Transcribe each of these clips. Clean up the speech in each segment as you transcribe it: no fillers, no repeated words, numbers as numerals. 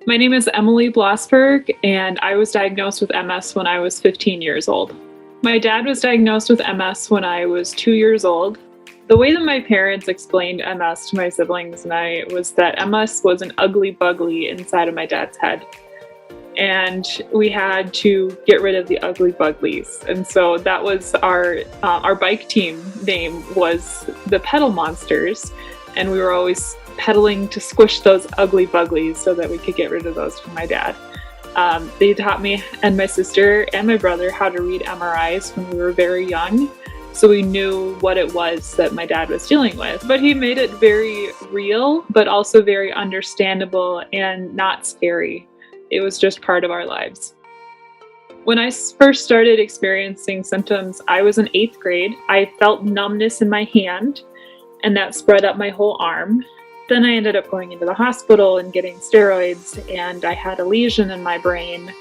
My name is Emily Blossberg, and I was diagnosed with MS when I was 15 years old. My dad was diagnosed with MS when I was 2 years old. The way that my parents explained MS to my siblings and I was that MS was an ugly bugly inside of my dad's head. And we had to get rid of the ugly buglies. And so that was our bike team name was the Pedal Monsters. And we were always pedaling to squish those ugly buglies so that we could get rid of those from my dad. They taught me and my sister and my brother how to read MRIs when we were very young. So we knew what it was that my dad was dealing with. But he made it very real, but also very understandable and not scary. It was just part of our lives. When I first started experiencing symptoms, I was in 8th grade. I felt numbness in my hand, and that spread up my whole arm. Then I ended up going into the hospital and getting steroids, and I had a lesion in my brain,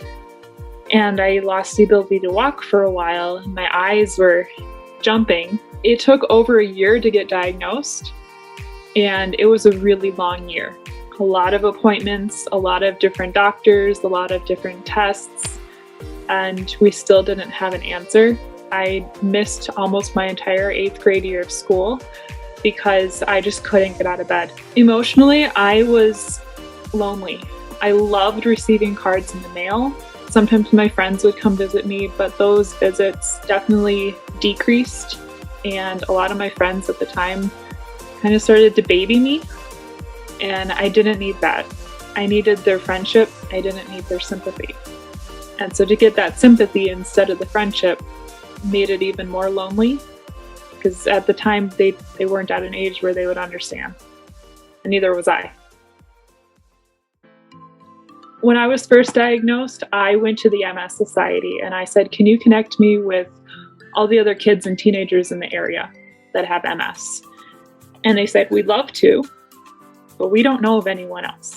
and I lost the ability to walk for a while. My eyes were jumping. It took over a year to get diagnosed, and it was a really long year. A lot of appointments, a lot of different doctors, a lot of different tests, and we still didn't have an answer. I missed almost my entire 8th grade year of school because I just couldn't get out of bed. Emotionally, I was lonely. I loved receiving cards in the mail. Sometimes my friends would come visit me, but those visits definitely decreased, and a lot of my friends at the time kind of started to baby me. And I didn't need that. I needed their friendship. I didn't need their sympathy. And so to get that sympathy instead of the friendship made it even more lonely, because at the time they weren't at an age where they would understand. And neither was I. When I was first diagnosed, I went to the MS Society and I said, can you connect me with all the other kids and teenagers in the area that have MS? And they said, we'd love to, but we don't know of anyone else.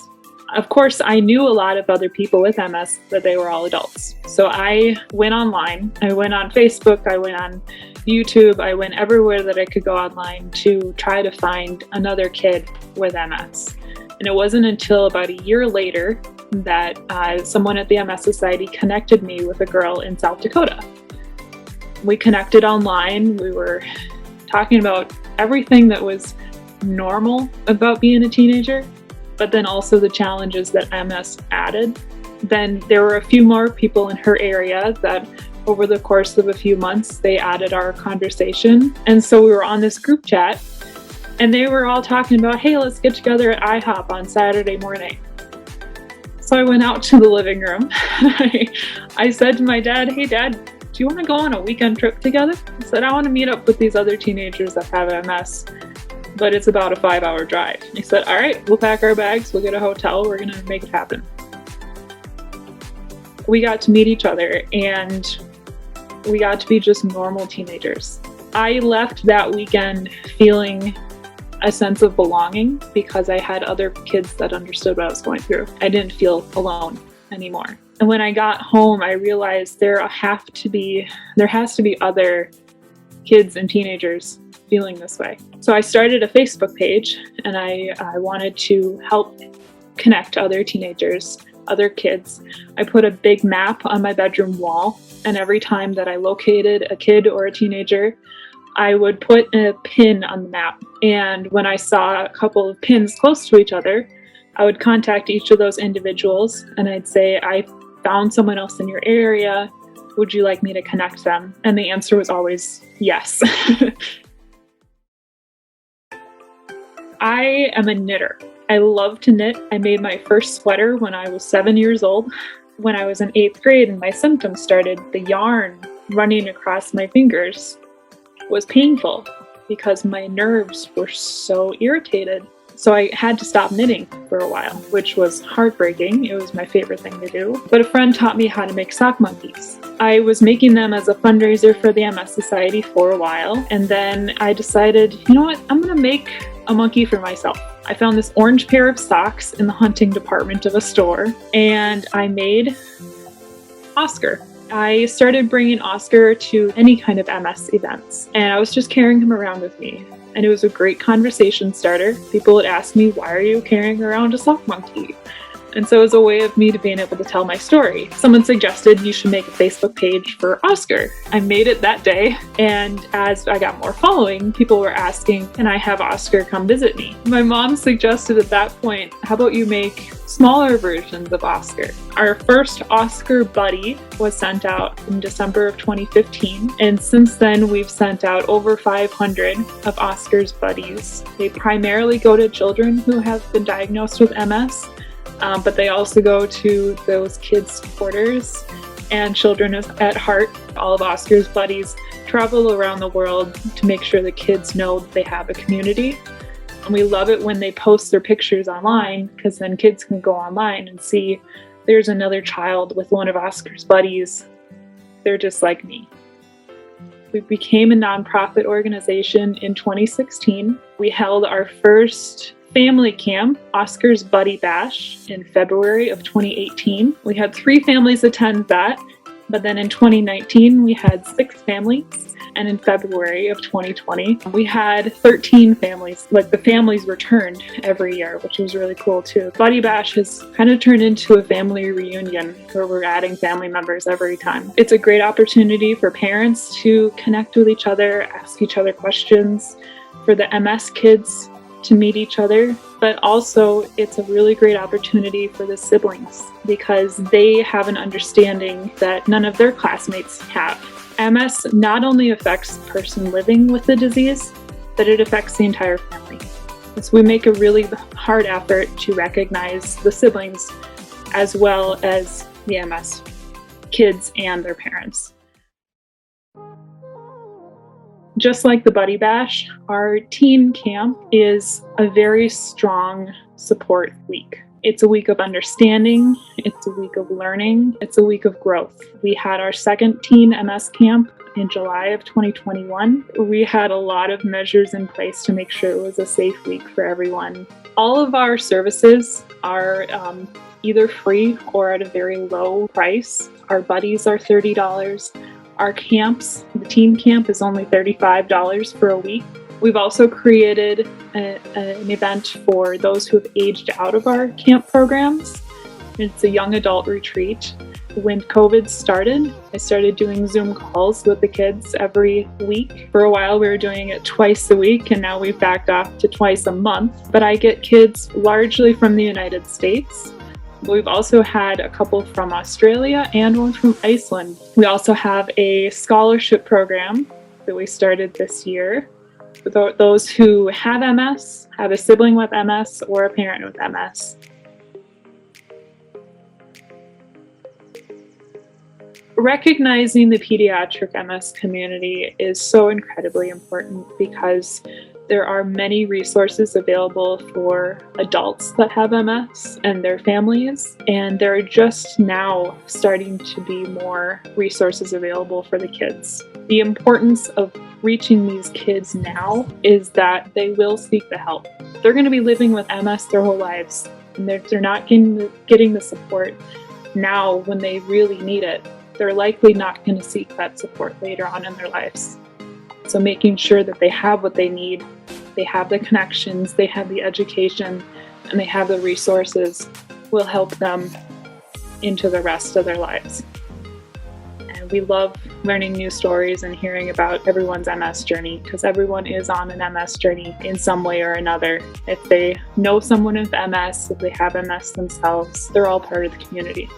Of course, I knew a lot of other people with MS, but they were all adults. So I went online. I went on Facebook. I went on YouTube. I went everywhere that I could go online to try to find another kid with MS. And it wasn't until about a year later that someone at the MS Society connected me with a girl in South Dakota. We connected online. We were talking about everything that was normal about being a teenager, but then also the challenges that MS added. Then there were a few more people in her area that over the course of a few months, they added our conversation. And so we were on this group chat and they were all talking about, hey, let's get together at IHOP on Saturday morning. So I went out to the living room. I said to my dad, hey dad, do you want to go on a weekend trip together? I said, I want to meet up with these other teenagers that have MS. But it's about a 5-hour drive. He said, all right, we'll pack our bags, we'll get a hotel, we're gonna make it happen. We got to meet each other and we got to be just normal teenagers. I left that weekend feeling a sense of belonging because I had other kids that understood what I was going through. I didn't feel alone anymore. And when I got home, I realized there has to be other kids and teenagers feeling this way. So I started a Facebook page and I wanted to help connect other teenagers, other kids. I put a big map on my bedroom wall, and every time that I located a kid or a teenager, I would put a pin on the map. And when I saw a couple of pins close to each other, I would contact each of those individuals and I'd say, I found someone else in your area. Would you like me to connect them? And the answer was always yes. I am a knitter. I love to knit. I made my first sweater when I was 7 years old. When I was in 8th grade and my symptoms started, the yarn running across my fingers was painful because my nerves were so irritated. So I had to stop knitting for a while, which was heartbreaking. It was my favorite thing to do. But a friend taught me how to make sock monkeys. I was making them as a fundraiser for the MS Society for a while. And then I decided, you know what, I'm gonna make a monkey for myself. I found this orange pair of socks in the hunting department of a store, and I made Oscar. I started bringing Oscar to any kind of MS events, and I was just carrying him around with me. And it was a great conversation starter. People would ask me, why are you carrying around a sock monkey? And so it was a way of me to being able to tell my story. Someone suggested you should make a Facebook page for Oscar. I made it that day, and as I got more following, people were asking, can I have Oscar come visit me? My mom suggested at that point, how about you make smaller versions of Oscar? Our first Oscar buddy was sent out in December of 2015, and since then we've sent out over 500 of Oscar's buddies. They primarily go to children who have been diagnosed with MS, but they also go to those kids' supporters and children at heart. All of Oscar's buddies travel around the world to make sure the kids know that they have a community. And we love it when they post their pictures online, because then kids can go online and see there's another child with one of Oscar's buddies. They're just like me. We became a nonprofit organization in 2016. We held our first family camp, Oscar's Buddy Bash, in February of 2018. We had 3 families attend that, but then in 2019 we had 6 families, and in February of 2020 we had 13 families. Like, the families returned every year, which was really cool too. Buddy Bash has kind of turned into a family reunion where we're adding family members every time. It's a great opportunity for parents to connect with each other, ask each other questions, for the MS kids to meet each other, but also it's a really great opportunity for the siblings because they have an understanding that none of their classmates have. MS not only affects the person living with the disease, but it affects the entire family. So we make a really hard effort to recognize the siblings as well as the MS kids and their parents. Just like the Buddy Bash, our teen camp is a very strong support week. It's a week of understanding, it's a week of learning, it's a week of growth. We had our second teen MS camp in July of 2021. We had a lot of measures in place to make sure it was a safe week for everyone. All of our services are either free or at a very low price. Our buddies are $30. Our camps, the teen camp, is only $35 for a week. We've also created an event for those who have aged out of our camp programs. It's a young adult retreat. When COVID started, I started doing Zoom calls with the kids every week. For a while, we were doing it twice a week, and now we've backed off to twice a month. But I get kids largely from the United States. We've also had a couple from Australia and one from Iceland. We also have a scholarship program that we started this year for those who have MS, have a sibling with MS, or a parent with MS. Recognizing the pediatric MS community is so incredibly important because there are many resources available for adults that have MS and their families, and there are just now starting to be more resources available for the kids. The importance of reaching these kids now is that they will seek the help. They're going to be living with MS their whole lives, and they're not getting the support now when they really need it. They're likely not going to seek that support later on in their lives. So making sure that they have what they need, they have the connections, they have the education, and they have the resources will help them into the rest of their lives. And we love learning new stories and hearing about everyone's MS journey, because everyone is on an MS journey in some way or another. If they know someone with MS, if they have MS themselves, they're all part of the community.